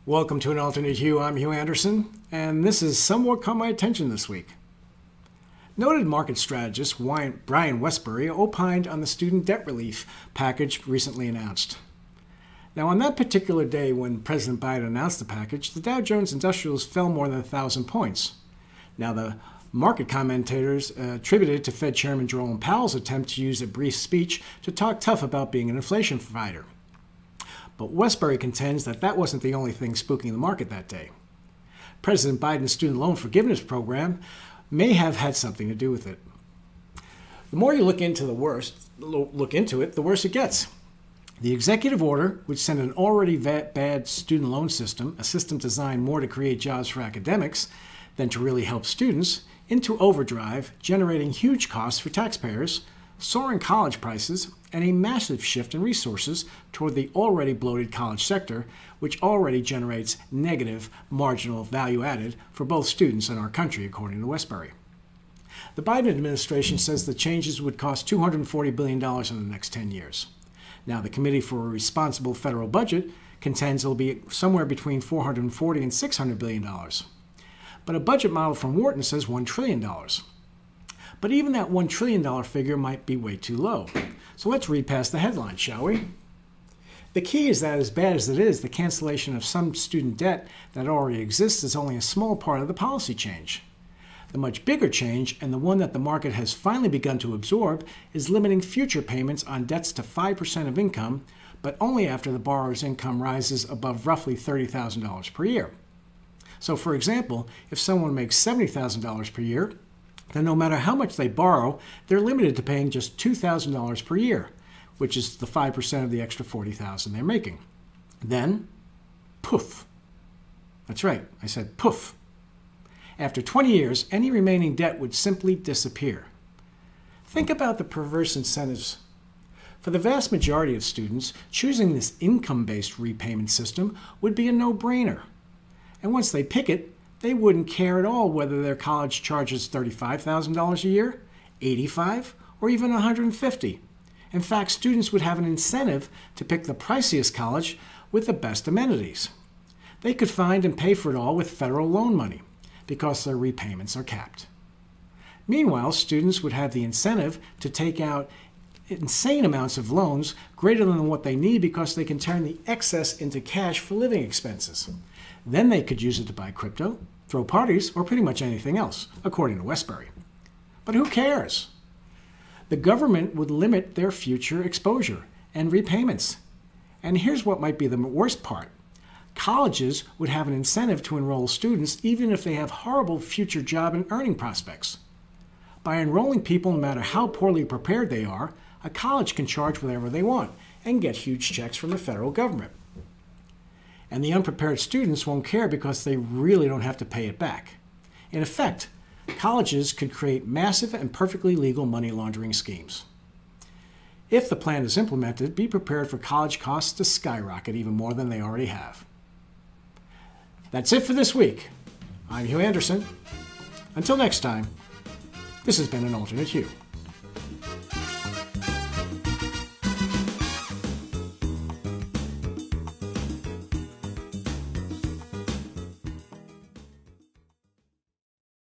Welcome to An Alternate Hue. I'm Hugh Anderson, and this is somewhat caught my attention this week. Noted market strategist Brian Wesbury opined on the student debt relief package recently announced. Now, on that particular day when President Biden announced the package, the Dow Jones Industrials fell more than 1,000 points. Now, the market commentators attributed it to Fed Chairman Jerome Powell's attempt to use a brief speech to talk tough about being an inflation fighter. But Wesbury contends that that wasn't the only thing spooking the market that day. President Biden's student loan forgiveness program may have had something to do with it. The more you look into it, the worse it gets. The executive order, which sent an already bad student loan system, a system designed more to create jobs for academics than to really help students, into overdrive, generating huge costs for taxpayers, soaring college prices, and a massive shift in resources toward the already bloated college sector, which already generates negative marginal value added for both students and our country, according to Wesbury. The Biden administration says the changes would cost $240 billion in the next 10 years. Now, the Committee for a Responsible Federal Budget contends it'll be somewhere between $440 and $600 billion. But a budget model from Wharton says $1 trillion. But even that $1 trillion figure might be way too low. So let's read past the headline, shall we? The key is that as bad as it is, the cancellation of some student debt that already exists is only a small part of the policy change. The much bigger change, and the one that the market has finally begun to absorb, is limiting future payments on debts to 5% of income, but only after the borrower's income rises above roughly $30,000 per year. So for example, if someone makes $70,000 per year, then no matter how much they borrow, they're limited to paying just $2,000 per year, which is the 5% of the extra $40,000 they're making. Then, poof. That's right, I said poof. After 20 years, any remaining debt would simply disappear. Think about the perverse incentives. For the vast majority of students, choosing this income-based repayment system would be a no-brainer. And once they pick it, they wouldn't care at all whether their college charges $35,000 a year, $85,000, or even $150,000. In fact, students would have an incentive to pick the priciest college with the best amenities. They could find and pay for it all with federal loan money because their repayments are capped. Meanwhile, students would have the incentive to take out insane amounts of loans greater than what they need because they can turn the excess into cash for living expenses. Then they could use it to buy crypto, throw parties, or pretty much anything else, according to Wesbury. But who cares? The government would limit their future exposure and repayments. And here's what might be the worst part. Colleges would have an incentive to enroll students even if they have horrible future job and earning prospects. By enrolling people, no matter how poorly prepared they are, a college can charge whatever they want and get huge checks from the federal government. And the unprepared students won't care because they really don't have to pay it back. In effect, colleges could create massive and perfectly legal money laundering schemes. If the plan is implemented, be prepared for college costs to skyrocket even more than they already have. That's it for this week. I'm Hugh Anderson. Until next time, this has been An Alternate Hue.